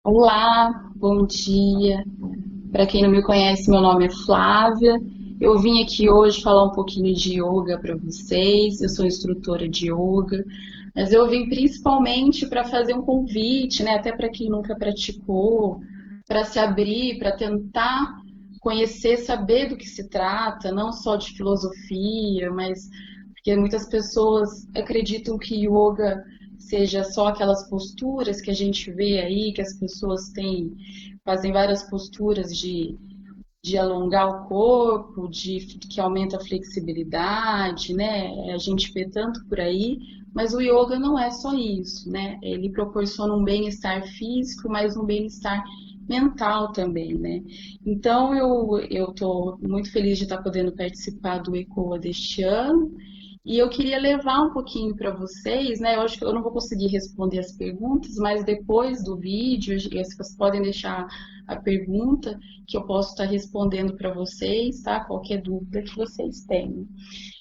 Olá, bom dia. Para quem não me conhece, meu nome é Flávia. Eu vim aqui hoje falar um pouquinho de yoga para vocês. Eu sou instrutora de yoga, mas eu vim principalmente para fazer um convite, né, até para quem nunca praticou, para se abrir, para tentar conhecer, saber do que se trata, não só de filosofia, mas porque muitas pessoas acreditam que yoga seja só aquelas posturas que a gente vê aí, que as pessoas têm, fazem várias posturas de alongar o corpo, que aumenta a flexibilidade, né? A gente vê tanto por aí, mas o yoga não é só isso, né? Ele proporciona um bem-estar físico, mas um bem-estar mental também, né? Então eu estou muito feliz de estar podendo participar do ECOA deste ano e eu queria levar um pouquinho para vocês, né? Eu acho que eu não vou conseguir responder as perguntas, mas depois do vídeo, vocês podem deixar a pergunta que eu posso estar respondendo para vocês, tá? Qualquer dúvida que vocês tenham.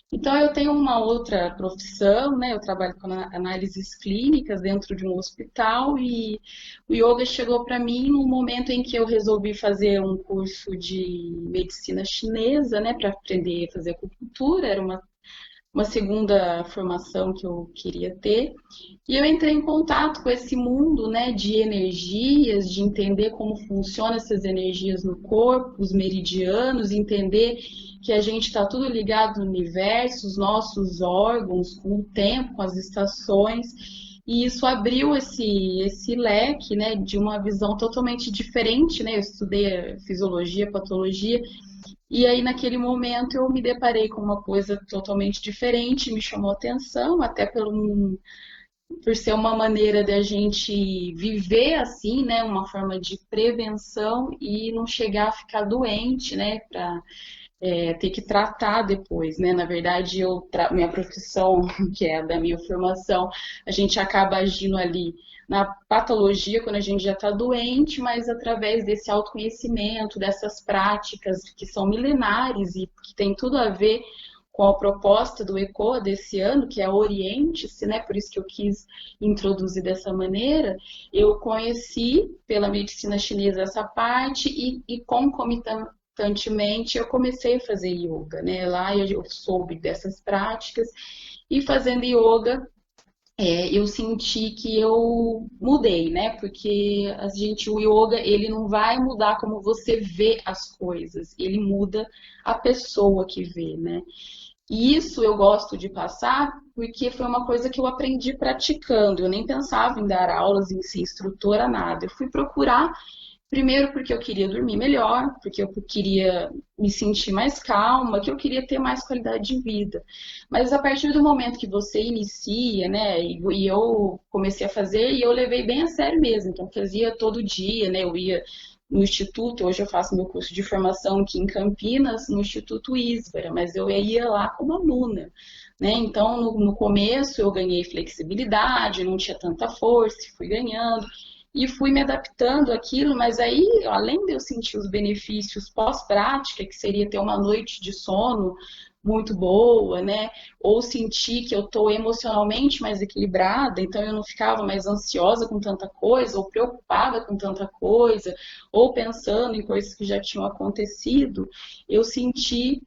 Então, eu tenho uma outra profissão, né? Eu trabalho com análises clínicas dentro de um hospital e o yoga chegou para mim no momento em que eu resolvi fazer um curso de medicina chinesa, né? Para aprender a fazer acupuntura, era uma segunda formação que eu queria ter. E eu entrei em contato com esse mundo, né, de energias, de entender como funcionam essas energias no corpo, os meridianos, entender que a gente está tudo ligado no universo, os nossos órgãos, com o tempo, com as estações. E isso abriu esse leque, né, de uma visão totalmente diferente, né? Eu estudei fisiologia, patologia, e aí, naquele momento, eu me deparei com uma coisa totalmente diferente, me chamou a atenção, até por ser uma maneira de a gente viver assim, né? Uma forma de prevenção e não chegar a ficar doente, né? Para ter que tratar depois, né? Na verdade, minha profissão, que é a da minha formação, a gente acaba agindo ali na patologia quando a gente já está doente, mas através desse autoconhecimento, dessas práticas que são milenares e que tem tudo a ver com a proposta do ECOA desse ano, que é Oriente-se, né? Por isso que eu quis introduzir dessa maneira. Eu conheci pela medicina chinesa essa parte e concomitantemente eu comecei a fazer yoga, né? Lá eu soube dessas práticas e fazendo yoga eu senti que eu mudei, né? Porque o yoga, ele não vai mudar como você vê as coisas, ele muda a pessoa que vê, né? E isso eu gosto de passar porque foi uma coisa que eu aprendi praticando. Eu nem pensava em dar aulas, em ser instrutora, nada. Eu fui procurar. Primeiro porque eu queria dormir melhor, porque eu queria me sentir mais calma, que eu queria ter mais qualidade de vida. Mas a partir do momento que você inicia, né, e eu comecei a fazer, e eu levei bem a sério mesmo, então eu fazia todo dia, né, eu ia no instituto, hoje eu faço meu curso de formação aqui em Campinas, no Instituto Isbara, mas eu ia lá como aluna, né, então no começo eu ganhei flexibilidade, não tinha tanta força, fui ganhando, e fui me adaptando àquilo, mas aí, além de eu sentir os benefícios pós-prática, que seria ter uma noite de sono muito boa, né? Ou sentir que eu estou emocionalmente mais equilibrada, então eu não ficava mais ansiosa com tanta coisa, ou preocupada com tanta coisa, ou pensando em coisas que já tinham acontecido, eu senti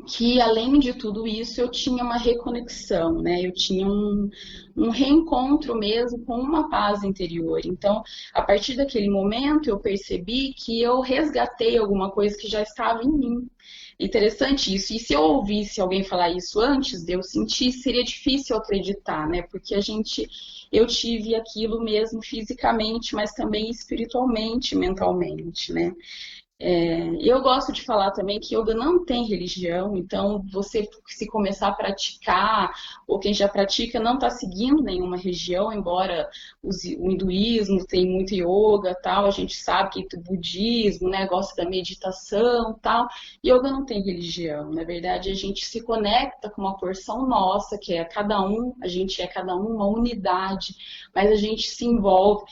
que além de tudo isso eu tinha uma reconexão, né? Eu tinha um reencontro mesmo com uma paz interior. Então, a partir daquele momento eu percebi que eu resgatei alguma coisa que já estava em mim. Interessante isso. E se eu ouvisse alguém falar isso antes de eu sentir, seria difícil acreditar, né? Porque eu tive aquilo mesmo fisicamente, mas também espiritualmente, mentalmente, né? Eu gosto de falar também que yoga não tem religião, então você se começar a praticar, ou quem já pratica não está seguindo nenhuma religião, embora o hinduísmo tem muito yoga, tal, a gente sabe que o budismo, né, gosta da meditação, tal. Yoga não tem religião, na verdade a gente se conecta com uma porção nossa, que é cada um, a gente é cada um uma unidade, mas a gente se envolve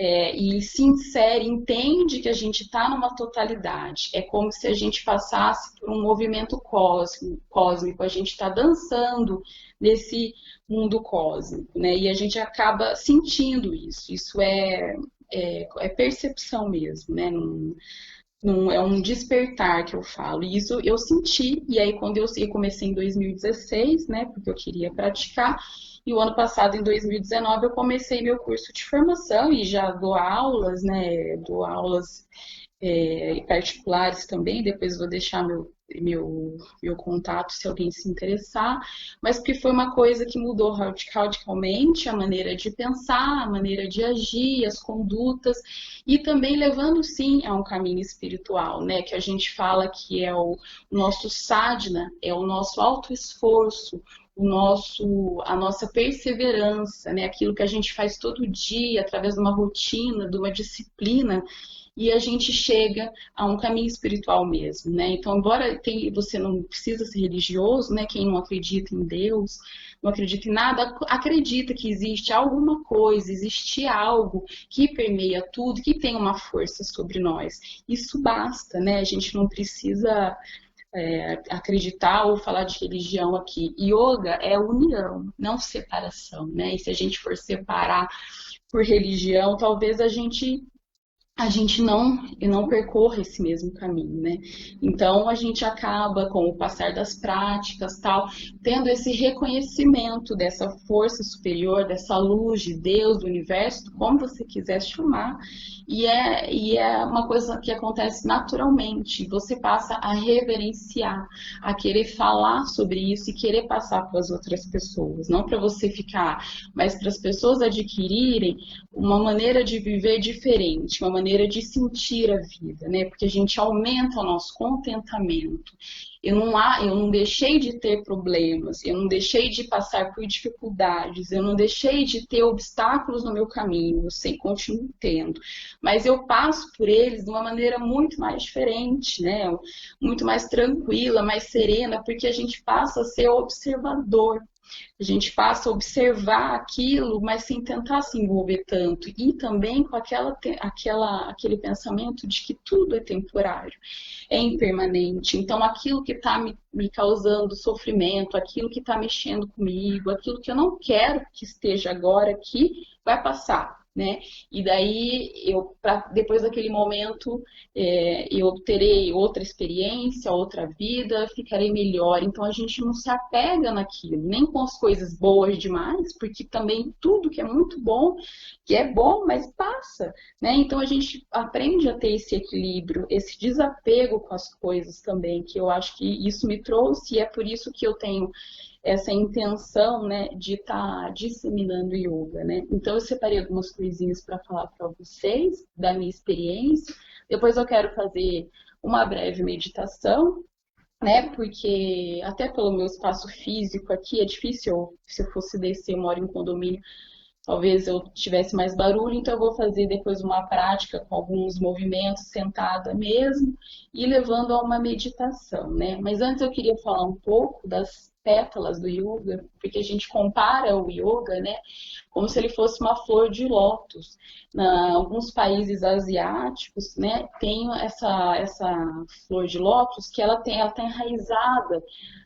e se insere, entende que a gente está numa totalidade. É como se a gente passasse por um movimento cósmico, a gente está dançando nesse mundo cósmico, né? E a gente acaba sentindo isso. Isso é é percepção mesmo, né? Não é um despertar que eu falo. E isso eu senti, e aí quando eu comecei em 2016, né, porque eu queria praticar, e o ano passado, em 2019, eu comecei meu curso de formação e já dou aulas, né, dou aulas particulares também, depois vou deixar meu contato se alguém se interessar, mas porque foi uma coisa que mudou radicalmente a maneira de pensar, a maneira de agir, as condutas, e também levando sim a um caminho espiritual, né? Que a gente fala que é o nosso sadhana, é o nosso autoesforço, a nossa perseverança, né? Aquilo que a gente faz todo dia, através de uma rotina, de uma disciplina, e a gente chega a um caminho espiritual mesmo, né? Então, embora você não precisa ser religioso, né? Quem não acredita em Deus, não acredita em nada, acredita que existe alguma coisa, existe algo que permeia tudo, que tem uma força sobre nós. Isso basta, né? A gente não precisa acreditar ou falar de religião aqui. Yoga é união, não separação, né? E se a gente for separar por religião, talvez a gente não percorra esse mesmo caminho, né? Então a gente acaba, com o passar das práticas, tal, tendo esse reconhecimento dessa força superior, dessa luz de Deus, do universo, como você quiser chamar, e é uma coisa que acontece naturalmente. Você passa a reverenciar, a querer falar sobre isso e querer passar para as outras pessoas, não para você ficar, mas para as pessoas adquirirem uma maneira de viver diferente, uma maneira de sentir a vida, né? Porque a gente aumenta o nosso contentamento. Eu não deixei de ter problemas, eu não deixei de passar por dificuldades, eu não deixei de ter obstáculos no meu caminho, eu sei, continuo tendo, mas eu passo por eles de uma maneira muito mais diferente, né? Muito mais tranquila, mais serena, porque a gente passa a ser observador. A gente passa a observar aquilo, mas sem tentar se envolver tanto. E também com aquele pensamento de que tudo é temporário, é impermanente. Então, aquilo que está me causando sofrimento, aquilo que está mexendo comigo, aquilo que eu não quero que esteja agora aqui, vai passar. Né? E daí, depois daquele momento, eu terei outra experiência, outra vida, ficarei melhor. Então, a gente não se apega naquilo, nem com as coisas boas demais, porque também tudo que é muito bom, que é bom, mas passa, né? Então, a gente aprende a ter esse equilíbrio, esse desapego com as coisas também, que eu acho que isso me trouxe, e é por isso que eu tenho essa intenção, né, de estar disseminando yoga, né? Então eu separei algumas coisinhas para falar para vocês da minha experiência. Depois eu quero fazer uma breve meditação, né? Porque até pelo meu espaço físico aqui é difícil. Se eu fosse descer, eu moro em condomínio, talvez eu tivesse mais barulho, então eu vou fazer depois uma prática com alguns movimentos sentada mesmo e levando a uma meditação, né? Mas antes eu queria falar um pouco das pétalas do yoga, porque a gente compara o yoga, né, como se ele fosse uma flor de lótus. Em alguns países asiáticos, né, tem essa flor de lótus que ela tá enraizada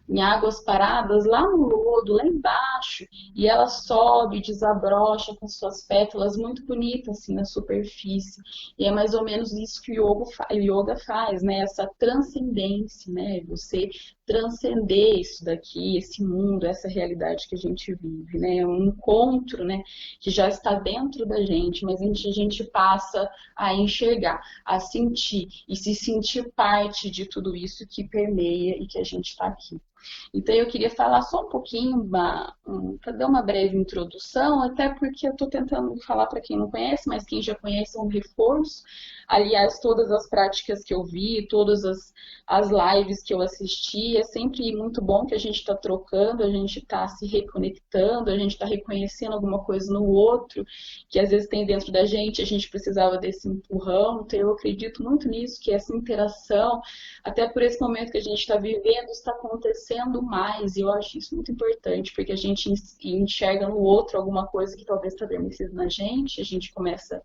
em águas paradas lá no lodo, lá embaixo, e ela sobe, desabrocha com suas pétalas muito bonitas assim na superfície. E é mais ou menos isso que o yoga faz, né? Essa transcendência, né? Você transcender isso daqui, esse mundo, essa realidade que a gente vive, né? É um encontro, né? Que já está dentro da gente, mas a gente passa a enxergar, a sentir e se sentir parte de tudo isso que permeia e que a gente está aqui. Então, eu queria falar só um pouquinho, para dar uma breve introdução, até porque eu estou tentando falar para quem não conhece, mas quem já conhece é um reforço. Aliás, todas as práticas que eu vi, todas as lives que eu assisti, é sempre muito bom que a gente está trocando, a gente está se reconectando, a gente está reconhecendo alguma coisa no outro, que às vezes tem dentro da gente, a gente precisava desse empurrão. Então, eu acredito muito nisso, que essa interação, até por esse momento que a gente está vivendo, está acontecendo mais, e eu acho isso muito importante, porque a gente enxerga no outro alguma coisa que talvez está adormecida na gente, a gente começa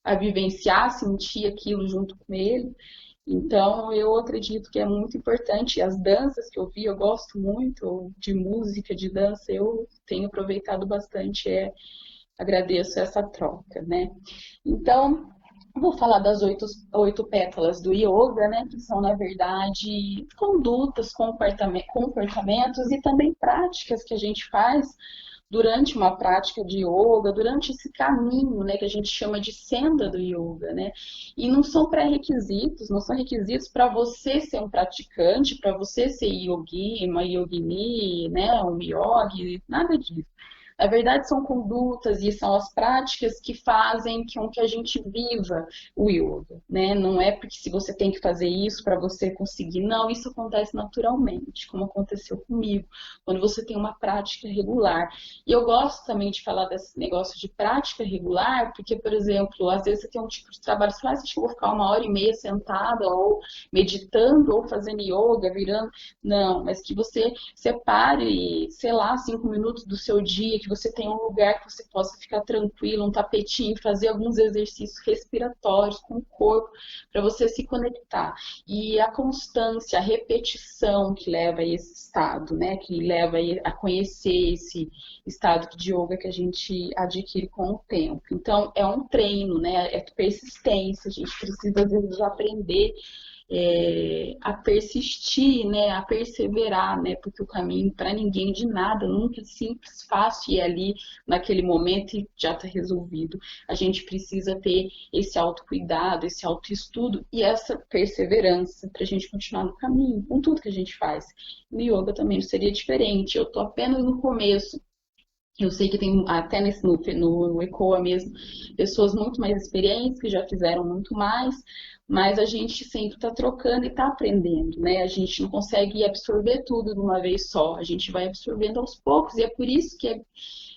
a vivenciar, sentir aquilo junto com ele. Então, eu acredito que é muito importante. As danças que eu vi, eu gosto muito de música, de dança, eu tenho aproveitado bastante. Agradeço essa troca, né? Então, eu vou falar das oito pétalas do yoga, né? Que são, na verdade, condutas, comportamentos e também práticas que a gente faz durante uma prática de yoga, durante esse caminho, né, que a gente chama de senda do yoga, né? E não são pré-requisitos, não são requisitos para você ser um praticante, para você ser yogi, uma yogini, né, um yogi, nada disso. Na verdade, são condutas e são as práticas que fazem com que a gente viva o yoga, né? Não é porque se você tem que fazer isso para você conseguir, não, isso acontece naturalmente, como aconteceu comigo, quando você tem uma prática regular. E eu gosto também de falar desse negócio de prática regular, porque, por exemplo, às vezes você tem um tipo de trabalho, você fala, acho que eu vou ficar 1 hora e meia sentada, ou meditando, ou fazendo yoga, virando. Não, mas que você separe, sei lá, 5 minutos do seu dia, que você tenha um lugar que você possa ficar tranquilo, um tapetinho, fazer alguns exercícios respiratórios com o corpo, para você se conectar. E a constância, a repetição que leva a esse estado, né? Que leva a conhecer esse estado de yoga que a gente adquire com o tempo. Então, é um treino, né? É persistência, a gente precisa, às vezes, aprender a persistir, né, a perseverar, né, porque o caminho para ninguém de nada, nunca é simples, fácil e ali naquele momento e já está resolvido. A gente precisa ter esse autocuidado, esse autoestudo e essa perseverança para a gente continuar no caminho, com tudo que a gente faz. No yoga também não seria diferente, eu estou apenas no começo. Eu sei que tem até no ECOA mesmo pessoas muito mais experientes que já fizeram muito mais, mas a gente sempre está trocando e está aprendendo, né? A gente não consegue absorver tudo de uma vez só, a gente vai absorvendo aos poucos e é por isso que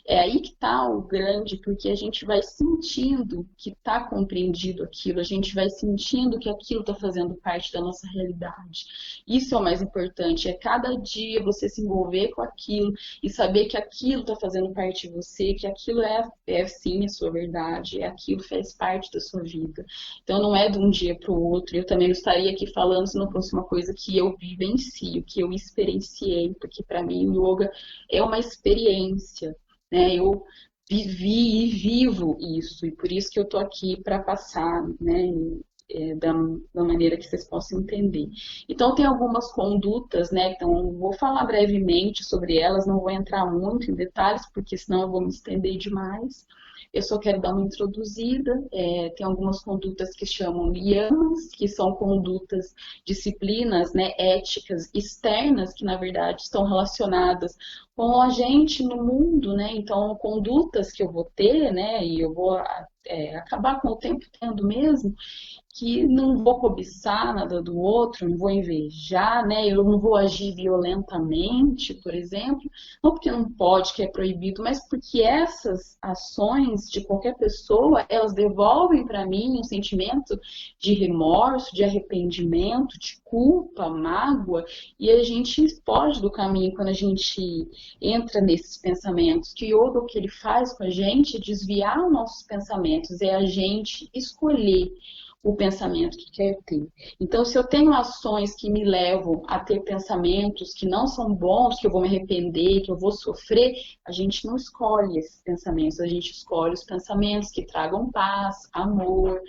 é aí que está o grande, porque a gente vai sentindo que está compreendido aquilo, a gente vai sentindo que aquilo está fazendo parte da nossa realidade. Isso é o mais importante, é cada dia você se envolver com aquilo e saber que aquilo está fazendo parte de você, que aquilo é sim a sua verdade, é aquilo faz parte da sua vida. Então não é de um dia para o outro. Eu também não estaria aqui falando se não fosse uma coisa que eu vivencio, que eu experienciei, porque para mim o yoga é uma experiência, né? Eu vivi e vivo isso, e por isso que eu tô aqui para passar, né? Da maneira que vocês possam entender. Então, tem algumas condutas, né? Então, vou falar brevemente sobre elas, não vou entrar muito em detalhes, porque senão eu vou me estender demais. Eu só quero dar uma introduzida. Tem algumas condutas que chamam yamas, que são condutas, disciplinas, né, éticas externas, que na verdade estão relacionadas com a gente no mundo, né? Então, condutas que eu vou ter, né? E eu vou acabar com o tempo tendo mesmo, que não vou cobiçar nada do outro, não vou invejar, né? Eu não vou agir violentamente, por exemplo, não porque não pode, que é proibido, mas porque essas ações de qualquer pessoa, elas devolvem para mim um sentimento de remorso, de arrependimento, de culpa, mágoa, e a gente foge do caminho quando a gente entra nesses pensamentos. Que o yoga, o que ele faz com a gente é desviar os nossos pensamentos, é a gente escolher o pensamento que quer ter. Então, se eu tenho ações que me levam a ter pensamentos que não são bons, que eu vou me arrepender, que eu vou sofrer, a gente não escolhe esses pensamentos, a gente escolhe os pensamentos que tragam paz, amor,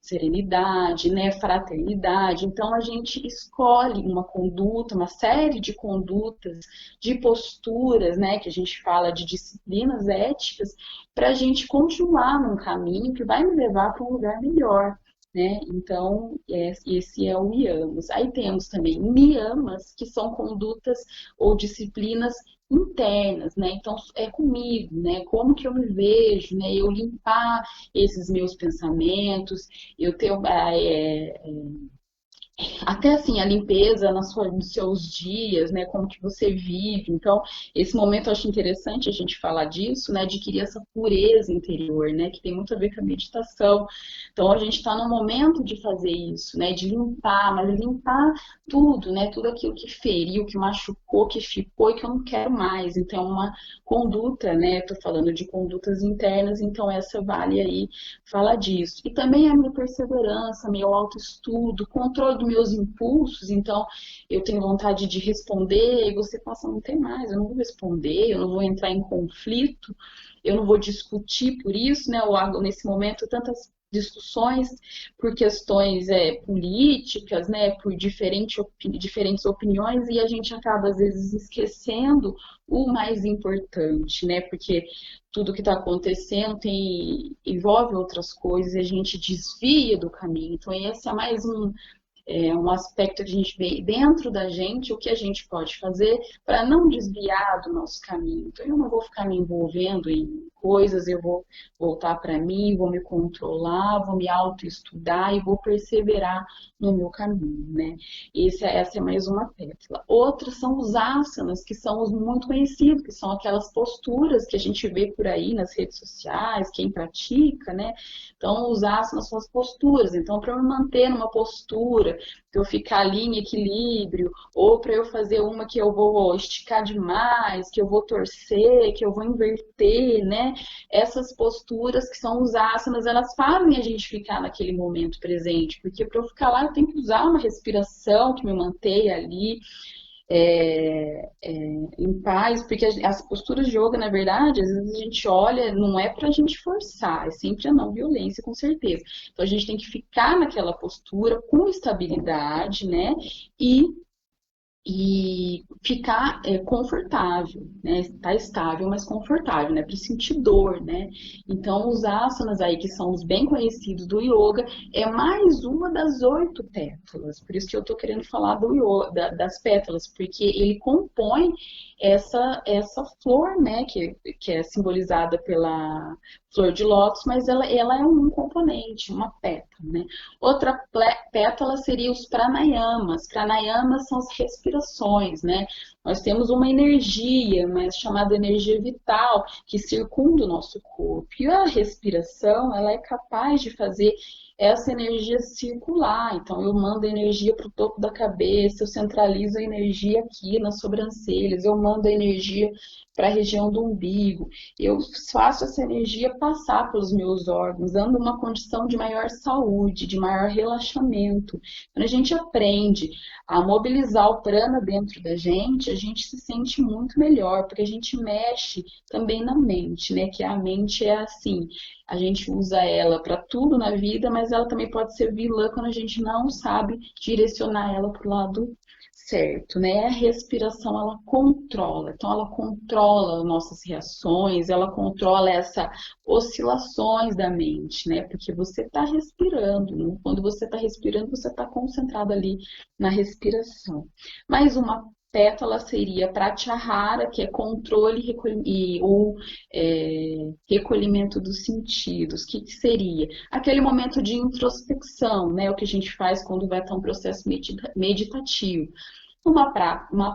serenidade, né, fraternidade. Então, a gente escolhe uma conduta, uma série de condutas, de posturas, né, que a gente fala de disciplinas éticas, para a gente continuar num caminho que vai me levar para um lugar melhor. Né? Então, esse é o yamas. Aí temos também niyamas, que são condutas ou disciplinas internas, né? Então, é comigo, né? Como que eu me vejo, né? Eu limpar esses meus pensamentos, eu ter até assim, a limpeza nos seus dias, né? Como que você vive. Então, esse momento eu acho interessante a gente falar disso, né? Adquirir essa pureza interior, né? Que tem muito a ver com a meditação. Então, a gente está no momento de fazer isso, né? De limpar, mas limpar tudo, né? Tudo aquilo que feriu, que machucou, que ficou e que eu não quero mais. Então, é uma conduta, né? Estou falando de condutas internas, então essa vale aí falar disso. E também a minha perseverança, meu autoestudo, controle dos meus impulsos. Então, eu tenho vontade de responder e você passa, não tem mais, eu não vou responder, eu não vou entrar em conflito. eu não vou discutir por isso, né? Nesse momento, tantas discussões por questões políticas, né, por diferentes opiniões, e a gente acaba, às vezes, esquecendo o mais importante, né, porque tudo que está acontecendo envolve outras coisas e a gente desvia do caminho. Então, esse é mais um aspecto que a gente vê dentro da gente, o que a gente pode fazer para não desviar do nosso caminho. Então, eu não vou ficar me envolvendo em coisas, eu vou voltar para mim, vou me controlar, vou me autoestudar e vou perseverar no meu caminho, né? Essa é mais uma pétala. Outras são os asanas, que são os muito conhecidos, que são aquelas posturas que a gente vê por aí nas redes sociais, quem pratica, né? Então, os asanas são as posturas. Então, para eu me manter numa postura, para eu ficar ali em equilíbrio, ou para eu fazer uma que eu vou esticar demais, que eu vou torcer, que eu vou inverter, né? Essas posturas que são os asanas, elas fazem a gente ficar naquele momento presente, porque para eu ficar lá eu tenho que usar uma respiração que me mantenha ali em paz, porque as posturas de yoga, na verdade, às vezes a gente olha, não é para a gente forçar, é sempre a não violência, com certeza. Então a gente tem que ficar naquela postura com estabilidade, né? E ficar confortável, né? Tá estável, mas confortável, né? Para sentir dor, né? Então, os asanas aí, que são os bem conhecidos do yoga, é mais uma das 8 pétalas. Por isso que eu tô querendo falar do yoga, das pétalas, porque ele compõe essa flor, né? Que é simbolizada pela flor de lótus, mas ela é um componente, uma pétala, né? Outra pétala seria os pranayamas. Pranayamas são as respirações, né? Nós temos uma energia, mas chamada energia vital, que circunda o nosso corpo. E a respiração, ela é capaz de fazer essa energia circular. Então, eu mando energia para o topo da cabeça, eu centralizo a energia aqui nas sobrancelhas, eu mando a energia para a região do umbigo, eu faço essa energia passar pelos meus órgãos, dando uma condição de maior saúde, de maior relaxamento. Quando a gente aprende a mobilizar o prana dentro da gente, a gente se sente muito melhor, porque a gente mexe também na mente, né? Que a mente é assim, a gente usa ela para tudo na vida, mas ela também pode ser vilã quando a gente não sabe direcionar ela para o lado certo, né? A respiração, ela controla. Então, ela controla nossas reações, ela controla essas oscilações da mente, né? Porque você está respirando, né? Quando você está respirando, você está concentrado ali na respiração. Mais uma pétala seria pratyahara, que é controle ou recolhimento dos sentidos. O que seria? Aquele momento de introspecção, né? O que a gente faz quando vai estar um processo meditativo. Uma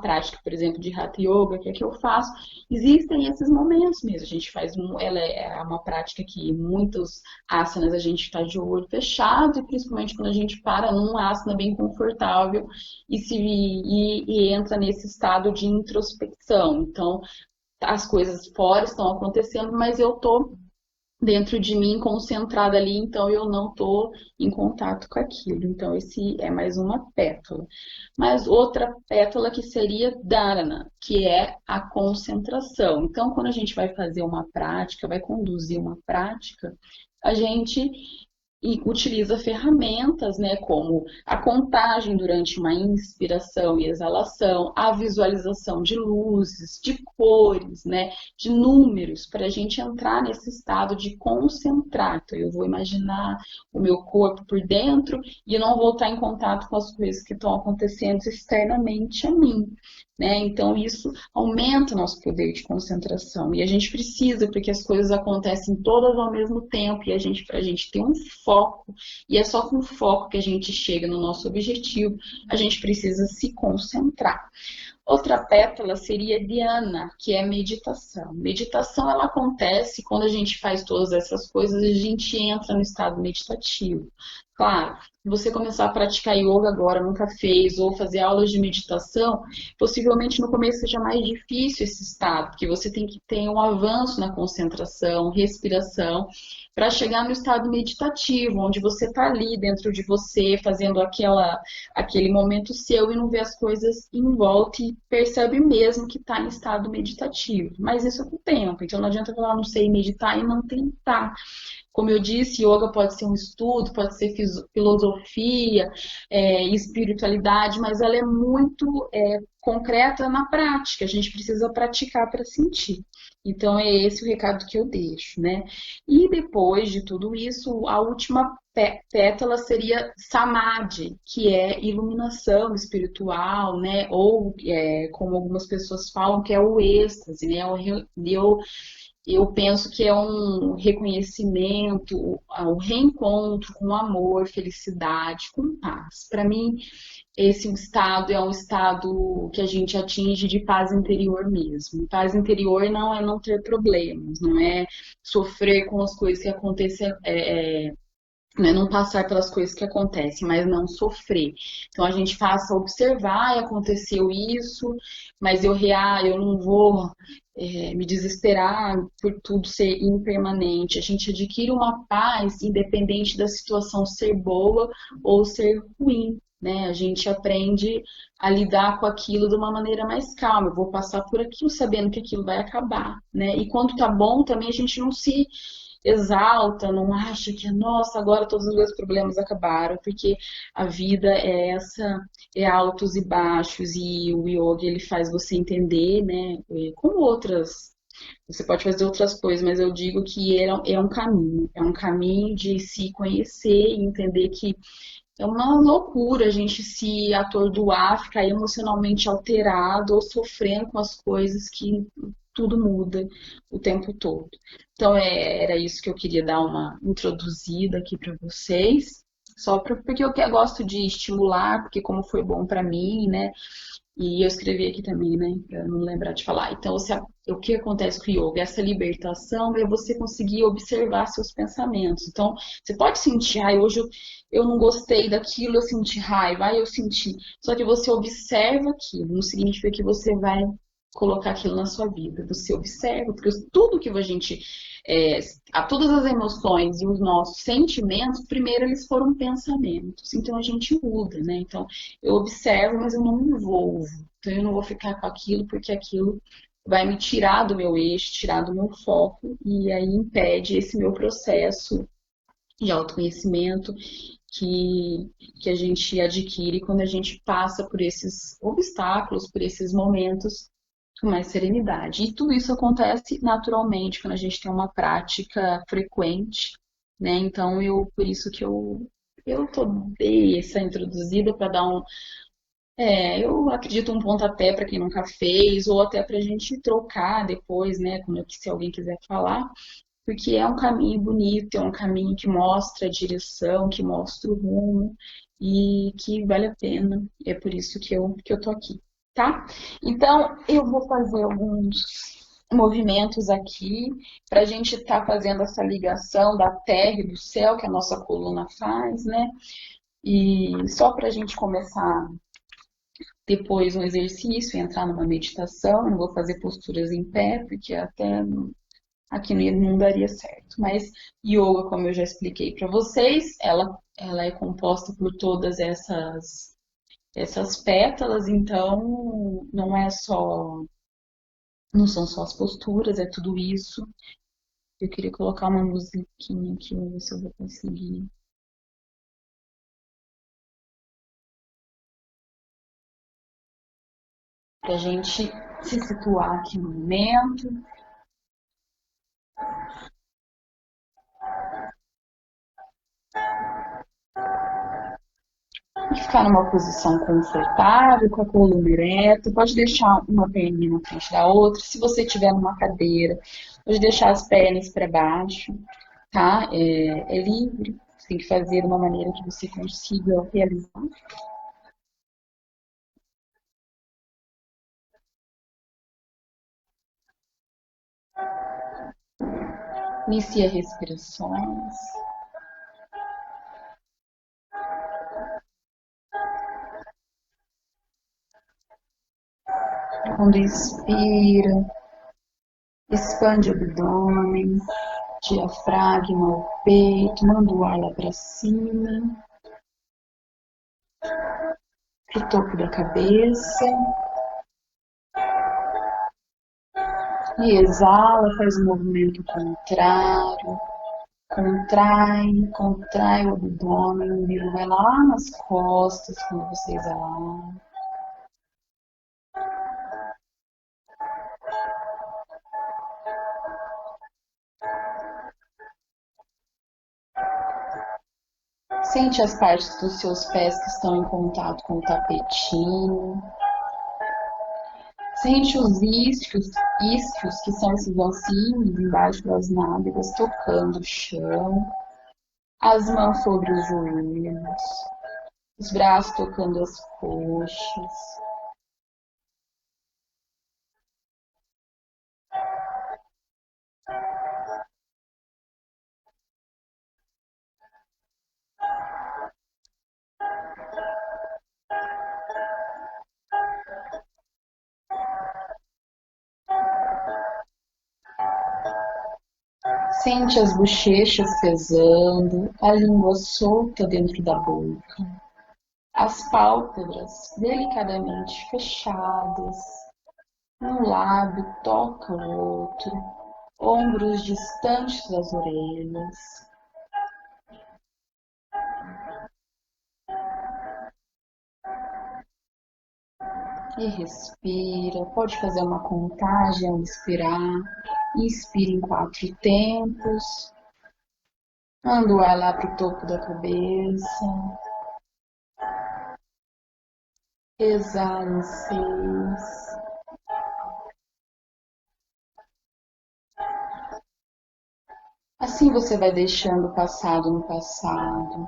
prática, por exemplo, de Hatha Yoga, que é que eu faço, existem esses momentos mesmo. A gente faz, ela é uma prática que muitos asanas a gente está de olho fechado, e principalmente quando a gente para num asana bem confortável e entra nesse estado de introspecção. Então, as coisas fora estão acontecendo, mas eu estou dentro de mim concentrada ali, então eu não estou em contato com aquilo. Então, esse é mais uma pétala. Mas outra pétala que seria dharana, que é a concentração. Então, quando a gente vai fazer uma prática, vai conduzir uma prática, a gente utiliza ferramentas, né, como a contagem durante uma inspiração e exalação, a visualização de luzes, de cores, né, de números, para a gente entrar nesse estado de concentrar. Então, eu vou imaginar o meu corpo por dentro e eu não vou estar em contato com as coisas que estão acontecendo externamente a mim, né? Então, isso aumenta o nosso poder de concentração. E a gente precisa, porque as coisas acontecem todas ao mesmo tempo, e para a gente ter um foco, e é só com foco que a gente chega no nosso objetivo, a gente precisa se concentrar. Outra pétala seria dhyana, que é meditação. Meditação, ela acontece quando a gente faz todas essas coisas, a gente entra no estado meditativo. Claro, você começar a praticar yoga agora, nunca fez, ou fazer aulas de meditação, possivelmente no começo seja mais difícil esse estado, porque você tem que ter um avanço na concentração, respiração, para chegar no estado meditativo, onde você está ali dentro de você, fazendo aquele momento seu e não vê as coisas em volta e percebe mesmo que está em estado meditativo. Mas isso é com o tempo, então não adianta falar, não sei meditar e não tentar. Como eu disse, yoga pode ser um estudo, pode ser filosofia, espiritualidade, mas ela é muito concreta na prática. A gente precisa praticar para sentir. Então é esse o recado que eu deixo, né? E depois de tudo isso, a última pétala seria samadhi, que é iluminação espiritual, né? Ou como algumas pessoas falam, que é o êxtase, né? Eu penso que é um reconhecimento, um reencontro com amor, felicidade, com paz. Para mim, esse estado é um estado que a gente atinge de paz interior mesmo. Paz interior não é não ter problemas, não é sofrer com as coisas que acontecem, né, não passar pelas coisas que acontecem, mas não sofrer. Então a gente passa a observar, e aconteceu isso, mas eu não vou me desesperar por tudo ser impermanente. A gente adquire uma paz independente da situação ser boa ou ser ruim. Né? A gente aprende a lidar com aquilo de uma maneira mais calma. Eu vou passar por aquilo sabendo que aquilo vai acabar, né? E quando tá bom, também a gente não se exalta, não acha que, nossa, agora todos os meus problemas acabaram, porque a vida é essa, é altos e baixos, e o yoga ele faz você entender, né, como outras, você pode fazer outras coisas, mas eu digo que é um caminho de se conhecer e entender que é uma loucura a gente se atordoar, ficar emocionalmente alterado ou sofrendo com as coisas que tudo muda o tempo todo. Então, era isso que eu queria dar uma introduzida aqui para vocês, porque eu gosto de estimular, porque como foi bom para mim, né? E eu escrevi aqui também, né? Para não lembrar de falar. Então, o que acontece com o yoga? Essa libertação é você conseguir observar seus pensamentos. Então, você pode sentir, ai, hoje eu não gostei daquilo, eu senti raiva, ai, eu senti. Só que você observa aquilo, não significa que você vai colocar aquilo na sua vida. Você observa, porque tudo que a gente. É, todas as emoções e os nossos sentimentos, primeiro eles foram pensamentos. Então a gente muda, né? Então eu observo, mas eu não me envolvo. Então eu não vou ficar com aquilo porque aquilo vai me tirar do meu eixo, tirar do meu foco e aí impede esse meu processo de autoconhecimento que, que a gente adquire quando a gente passa por esses obstáculos, por esses momentos com mais serenidade. E tudo isso acontece naturalmente quando a gente tem uma prática frequente, né? Então por isso que dei essa introduzida para dar eu acredito um pontapé para quem nunca fez, ou até para a gente trocar depois, né? Se alguém quiser falar, porque é um caminho bonito, é um caminho que mostra a direção, que mostra o rumo e que vale a pena. É por isso que eu tô aqui, tá? Então, eu vou fazer alguns movimentos aqui para a gente estar fazendo essa ligação da terra e do céu que a nossa coluna faz, né? E só para a gente começar depois um exercício, entrar numa meditação. Eu não vou fazer posturas em pé, porque até aqui não daria certo. Mas yoga, como eu já expliquei para vocês, ela é composta por todas essas pétalas, então não são só as posturas, é tudo isso. Eu queria colocar uma musiquinha aqui, vamos ver se eu vou conseguir. Para a gente se situar aqui no momento. Ficar numa posição confortável, com a coluna ereta. Pode deixar uma perninha na frente da outra. Se você estiver numa cadeira, pode deixar as pernas para baixo, tá? É livre. Você tem que fazer de uma maneira que você consiga realizar. Inicia respirações. Quando inspira, expande o abdômen, diafragma, o peito, manda o ar lá para cima, pro topo da cabeça. E exala, faz o movimento contrário. Contrai o abdômen, o umbigo vai lá nas costas quando você exalar. Sente as partes dos seus pés que estão em contato com o tapetinho. Sente os isquios, que são esses ossinhos embaixo das nádegas, tocando o chão. As mãos sobre os joelhos. Os braços tocando as coxas. Sente as bochechas pesando, a língua solta dentro da boca, as pálpebras delicadamente fechadas, um lábio toca o outro, ombros distantes das orelhas. E respira, pode fazer uma contagem ao inspirar, inspira em 4 tempos, manda o ar lá para o topo da cabeça. Exala em 6. Assim você vai deixando o passado no passado.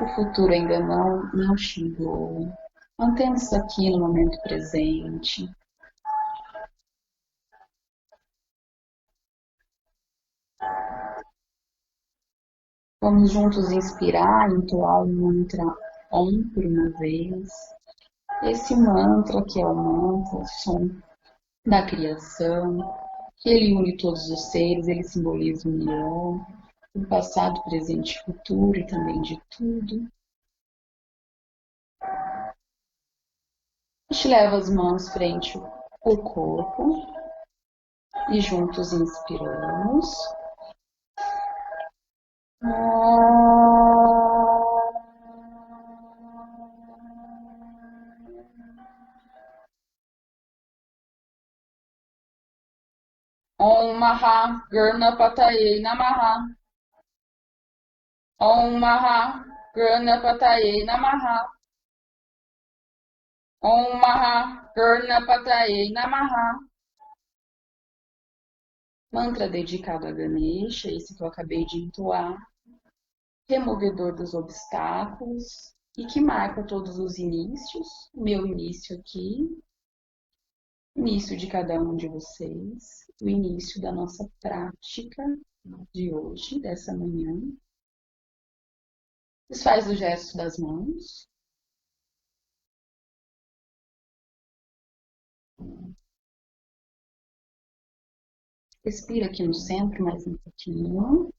O futuro ainda não chegou. Mantendo-se aqui no momento presente. Vamos juntos inspirar e entoar o mantra Om por uma vez. Esse mantra que é o mantra, o som da criação, que ele une todos os seres, ele simboliza união, o passado, presente e futuro e também de tudo. A gente leva as mãos frente ao corpo e juntos inspiramos. Om Maha Ganapataye Namaha. Om Maha Ganapataye Namaha. Om Maha Ganapataye Namaha. Mantra dedicado a Ganesha, esse que eu acabei de entoar. Removedor dos obstáculos e que marca todos os inícios. O meu início aqui, início de cada um de vocês, o início da nossa prática de hoje, dessa manhã. Desfaz o gesto das mãos. Respira aqui no centro mais um pouquinho.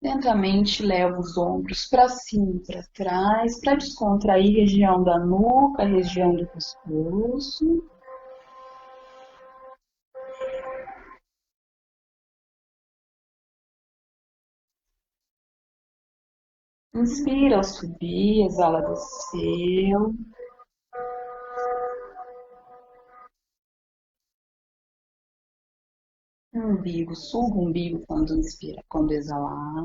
Lentamente leva os ombros para cima e para trás, para descontrair a região da nuca, a região do pescoço. Inspira ao subir, exala desceu. Umbigo, suga o umbigo quando inspira, quando exalar.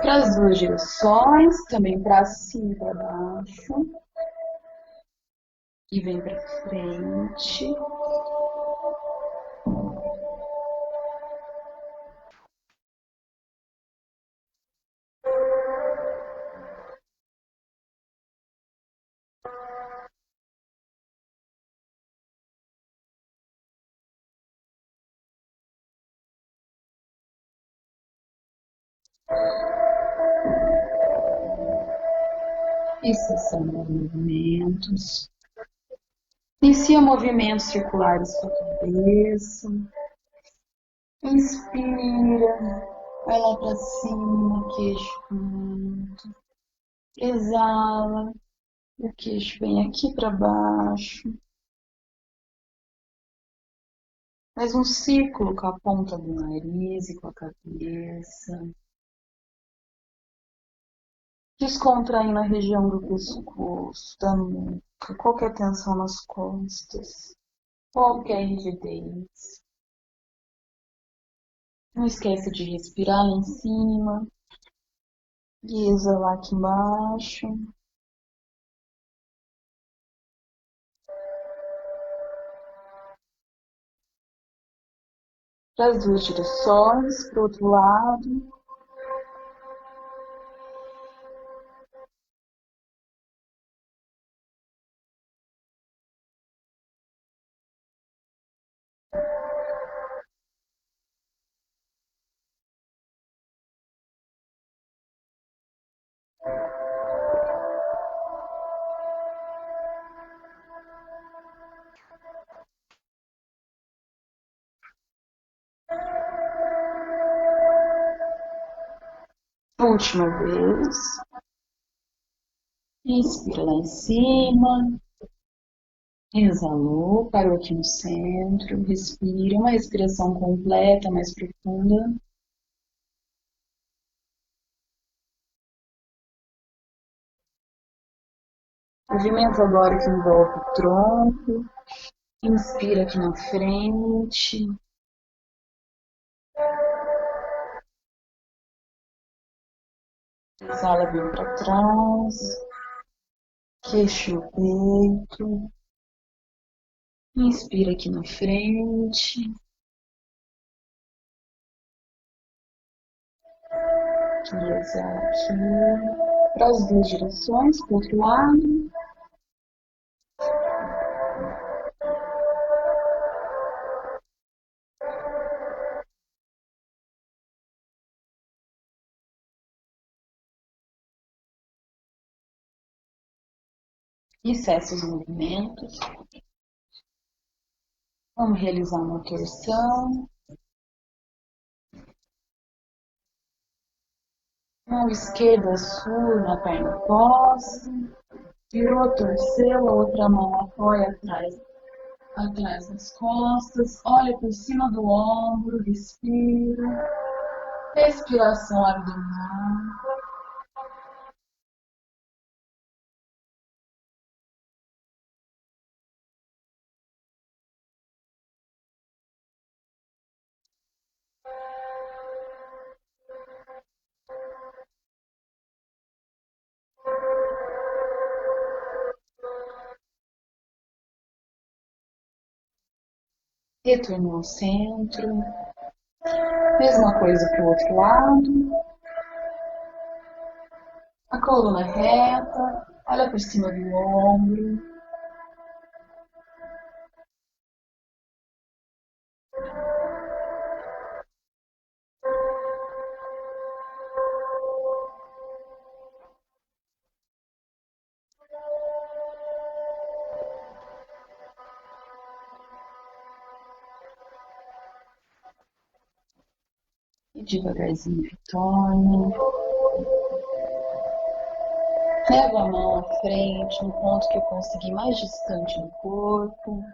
Para as duas direções, também para cima e para baixo. e vem para frente. Esses são os movimentos. Inicia movimentos circulares com a cabeça. Inspira, vai lá para cima, queixo canto. Exala, o queixo vem aqui para baixo. Faz um círculo com a ponta do nariz e com a cabeça. Descontrai na região do pescoço, da nuca, qualquer tensão nas costas, qualquer rigidez. Não esqueça de respirar lá em cima e exalar aqui embaixo. Para as duas direções, para o outro lado. Última vez. Inspira lá em cima. Exalou, parou aqui no centro. Respira, uma respiração completa, mais profunda. Movimento agora que envolve o tronco. Inspira aqui na frente. Exala bem para trás. Queixo no peito. Inspira aqui na frente. E exala aqui. Para as duas direções, para o outro lado. E cessa os movimentos. Vamos realizar uma torção. Mão esquerda sur na perna oposta. Virou, torceu, a outra mão apoia atrás das costas. Olha por cima do ombro, respira. Respiração abdominal. Retornou ao centro. Mesma coisa para o outro lado. A coluna reta. Olha por cima do ombro. E devagarzinho retorna. Levo a mão à frente, no ponto que eu conseguir mais distante no corpo.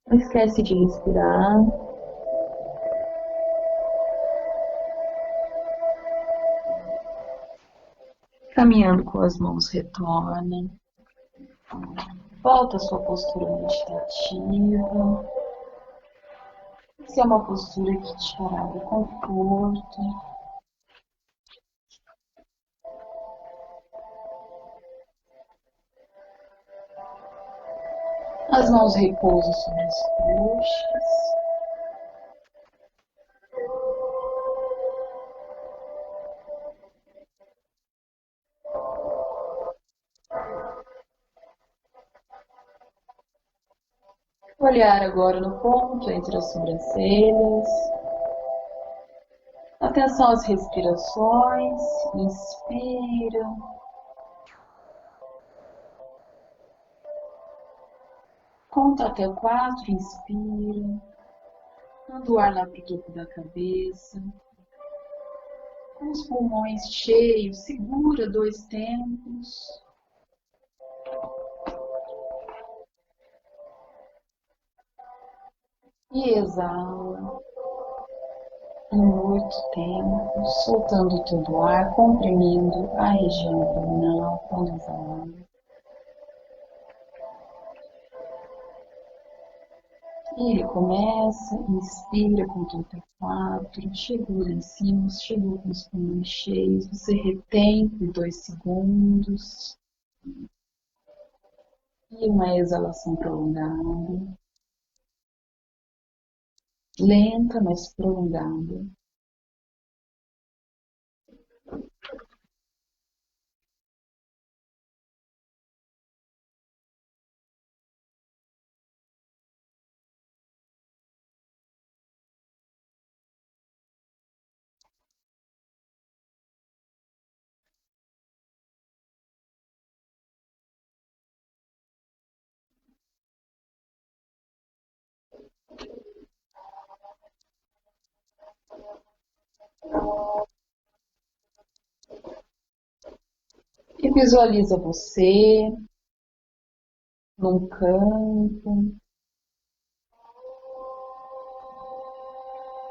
Não esquece de respirar. Caminhando com as mãos, retorna. Volta à sua postura meditativa. Se é uma postura que te traga conforto. As mãos repousam sobre as coxas. Olhar agora no ponto entre as sobrancelhas. Atenção às respirações. Inspira. Conta até 4, inspira. Manda o ar lá para o topo da cabeça. Com os pulmões cheios, segura 2 tempos. E exala. Em 8 tempos, soltando todo o ar, comprimindo a região abdominal quando exalar. E ele começa, inspira, conta até 4, chegou lá em cima, chegou com os pulmões cheios, você retém por 2 segundos. E uma exalação prolongada. Lenta, mas prolongada. E visualiza você num campo,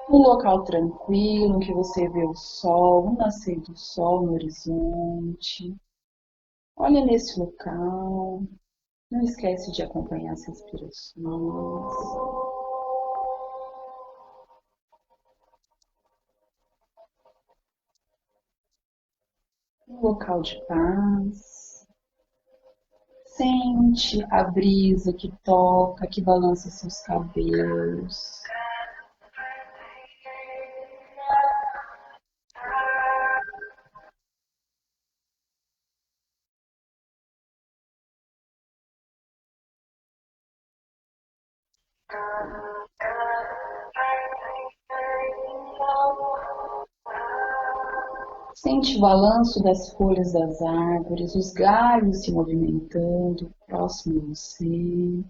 um local tranquilo, em que você vê o sol, o nascer do sol no horizonte. Olha nesse local, não esquece de acompanhar as respirações. Um local de paz. Sente a brisa que toca, que balança seus cabelos. Sente o balanço das folhas das árvores, os galhos se movimentando próximo a você.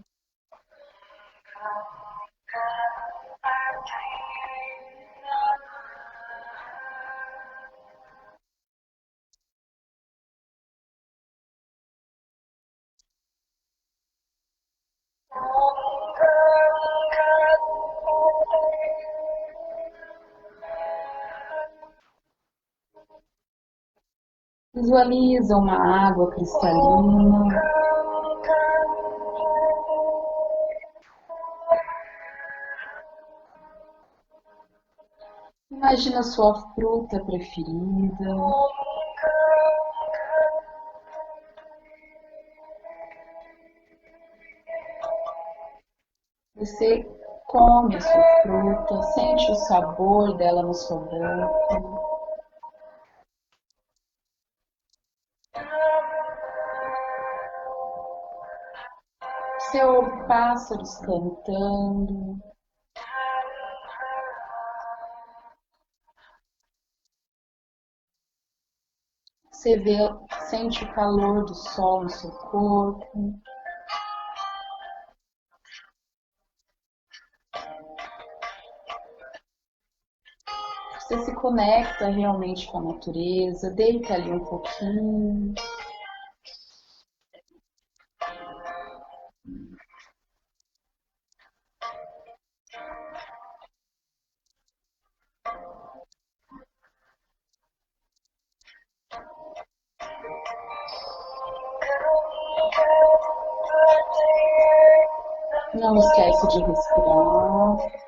Visualiza uma água cristalina. Imagina sua fruta preferida. Você come a sua fruta, sente o sabor dela na sua boca. Você ouve pássaros cantando. Você vê, sente o calor do sol no seu corpo. Você se conecta realmente com a natureza, deita ali um pouquinho. gosto de respirar.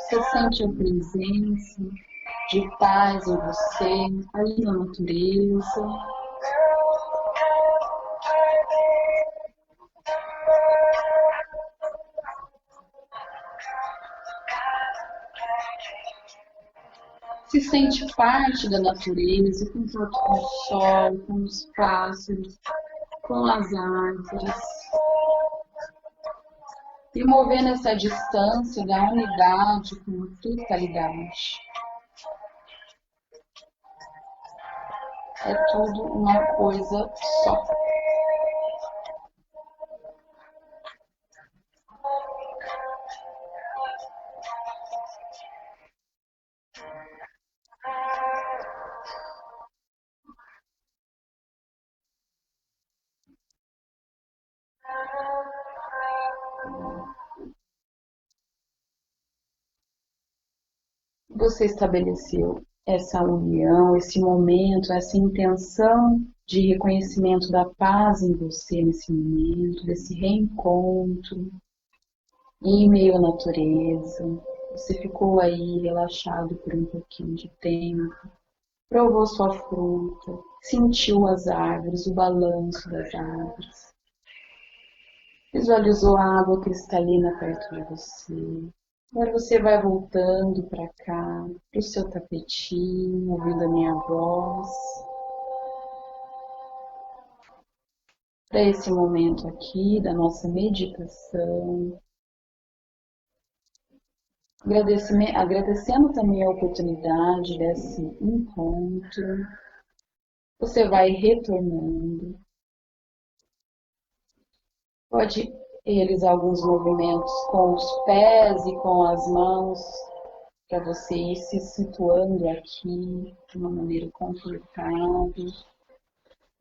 Você sente a presença de paz em você, ali na natureza. Se sente parte da natureza, contato com o sol, com os pássaros, com as árvores. E movendo essa distância da unidade com a totalidade. É tudo uma coisa só. Você estabeleceu essa união, esse momento, essa intenção de reconhecimento da paz em você nesse momento, desse reencontro em meio à natureza. Você ficou aí relaxado por um pouquinho de tempo, provou sua fruta, sentiu as árvores, o balanço das árvores, visualizou a água cristalina perto de você. Agora você vai voltando para cá, para o seu tapetinho, ouvindo a minha voz, para esse momento aqui da nossa meditação. Agradecendo também a oportunidade desse encontro. Você vai retornando. Pode realizar alguns movimentos com os pés e com as mãos, para você ir se situando aqui de uma maneira confortável, de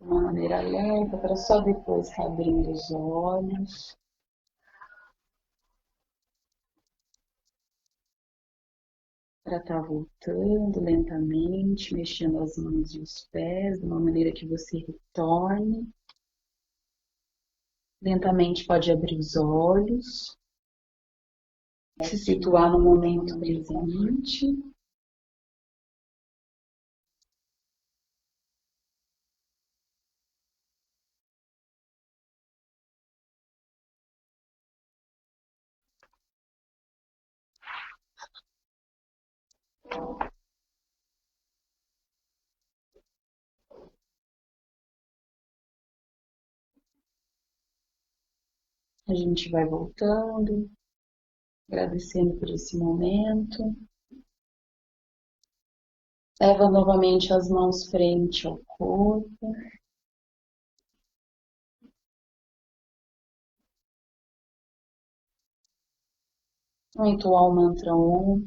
uma maneira lenta, para só depois estar abrindo os olhos. Para estar voltando lentamente, mexendo as mãos e os pés, de uma maneira que você retorne. Lentamente pode abrir os olhos, se situar no momento presente. A gente vai voltando, agradecendo por esse momento. Leva novamente as mãos frente ao corpo. Entoar o mantra Om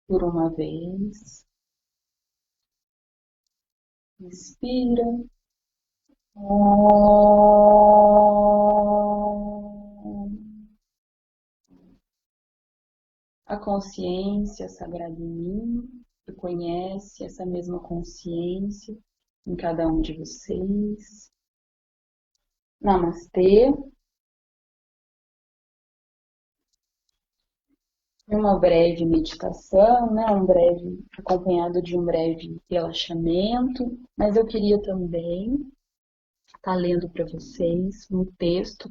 por uma vez. Inspira. Om. A consciência sagrada em mim reconhece essa mesma consciência em cada um de vocês. Namastê. Uma breve meditação, né? Um breve, acompanhado de um breve relaxamento, mas eu queria também estar lendo para vocês um texto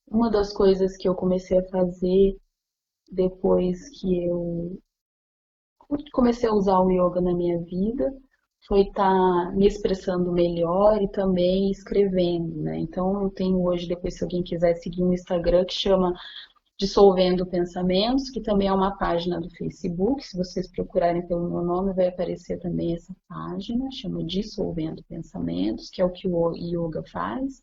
uma das coisas que eu comecei a fazer depois que eu comecei a usar o yoga na minha vida foi estar me expressando melhor e também escrevendo, né? Então eu tenho hoje, depois se alguém quiser seguir um Instagram que chama Dissolvendo Pensamentos, que também é uma página do Facebook. Se vocês procurarem pelo meu nome, vai aparecer também essa página, chama Dissolvendo Pensamentos, que é o que o yoga faz.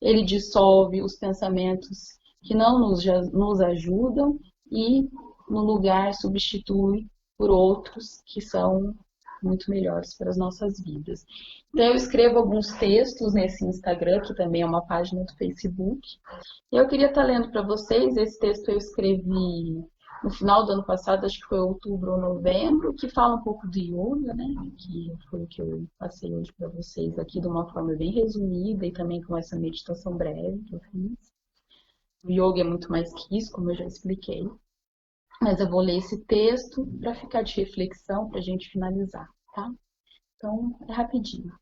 Ele dissolve os pensamentos que não nos ajudam e, no lugar, substitui por outros que são muito melhores para as nossas vidas. Então, eu escrevo alguns textos nesse Instagram, que também é uma página do Facebook. E eu queria estar lendo para vocês. Esse texto eu escrevi no final do ano passado, acho que foi outubro ou novembro, que fala um pouco de yoga, né? Que foi o que eu passei hoje para vocês aqui de uma forma bem resumida e também com essa meditação breve que eu fiz. O yoga é muito mais que isso, como eu já expliquei. Mas eu vou ler esse texto para ficar de reflexão para a gente finalizar, tá? Então, é rapidinho.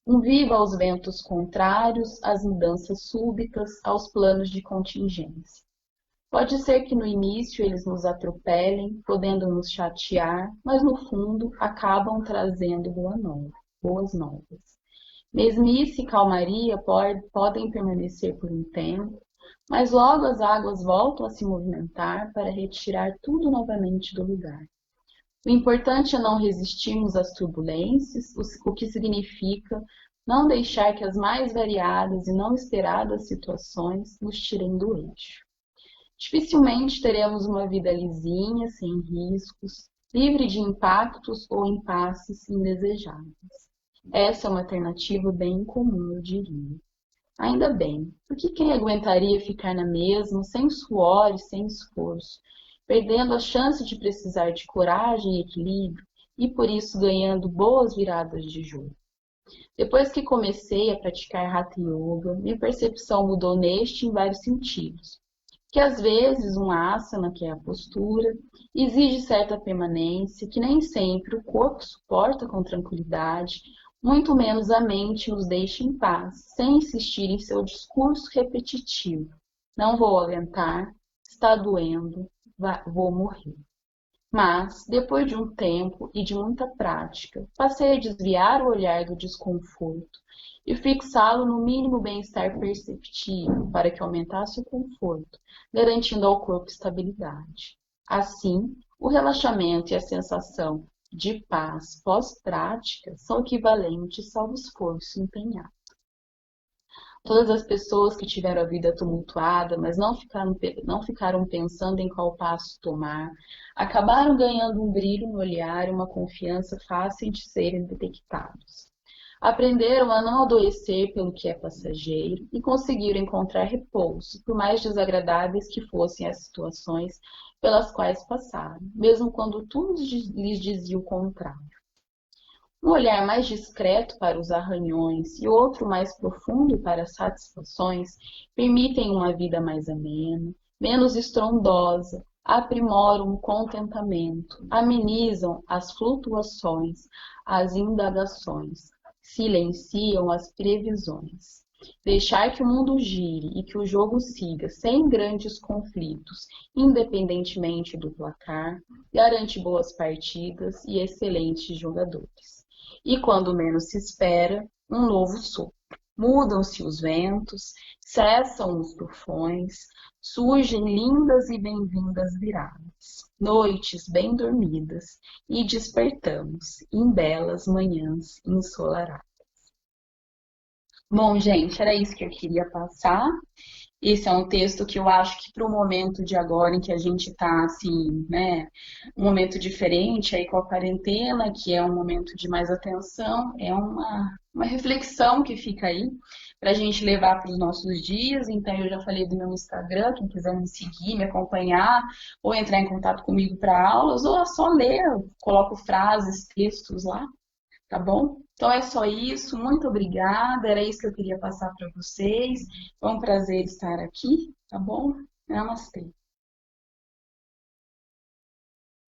Um viva aos ventos contrários, às mudanças súbitas, aos planos de contingência. Pode ser que no início eles nos atropelem, podendo nos chatear, mas no fundo acabam trazendo boas novas. Mesmice e calmaria podem permanecer por um tempo, mas logo as águas voltam a se movimentar para retirar tudo novamente do lugar. O importante é não resistirmos às turbulências, o que significa não deixar que as mais variadas e não esperadas situações nos tirem do eixo. Dificilmente teremos uma vida lisinha, sem riscos, livre de impactos ou impasses indesejáveis. Essa é uma alternativa bem comum, eu diria. Ainda bem, porque quem aguentaria ficar na mesma, sem suor e sem esforço, perdendo a chance de precisar de coragem e equilíbrio, e por isso ganhando boas viradas de jogo? Depois que comecei a praticar Hatha Yoga, minha percepção mudou neste e em vários sentidos. Que às vezes um asana, que é a postura, exige certa permanência, que nem sempre o corpo suporta com tranquilidade, muito menos a mente nos deixa em paz, sem insistir em seu discurso repetitivo. Não vou aguentar, está doendo, vou morrer. Mas, depois de um tempo e de muita prática, passei a desviar o olhar do desconforto e fixá-lo no mínimo bem-estar perceptível para que aumentasse o conforto, garantindo ao corpo estabilidade. Assim, o relaxamento e a sensação de paz pós-prática são equivalentes ao esforço empenhado. Todas as pessoas que tiveram a vida tumultuada, mas não ficaram pensando em qual passo tomar, acabaram ganhando um brilho no olhar e uma confiança fácil de serem detectados. Aprenderam a não adoecer pelo que é passageiro e conseguiram encontrar repouso, por mais desagradáveis que fossem as situações pelas quais passaram, mesmo quando tudo lhes dizia o contrário. Um olhar mais discreto para os arranhões e outro mais profundo para as satisfações permitem uma vida mais amena, menos estrondosa, aprimoram o contentamento, amenizam as flutuações, as indagações, silenciam as previsões. Deixar que o mundo gire e que o jogo siga sem grandes conflitos, independentemente do placar, garante boas partidas e excelentes jogadores. E quando menos se espera, um novo sopro. Mudam-se os ventos, cessam os tufões, surgem lindas e bem-vindas viradas, noites bem dormidas, e despertamos em belas manhãs ensolaradas. Bom, gente, era isso que eu queria passar. Esse é um texto que eu acho que para o momento de agora, em que a gente está assim, né, um momento diferente aí com a quarentena, que é um momento de mais atenção, é uma reflexão que fica aí para a gente levar para os nossos dias. Então, eu já falei do meu Instagram, quem quiser me seguir, me acompanhar, ou entrar em contato comigo para aulas, ou é só ler, eu coloco frases, textos lá. Tá bom? Então é só isso. Muito obrigada. Era isso que eu queria passar para vocês. Foi um prazer estar aqui, tá bom? Namastê.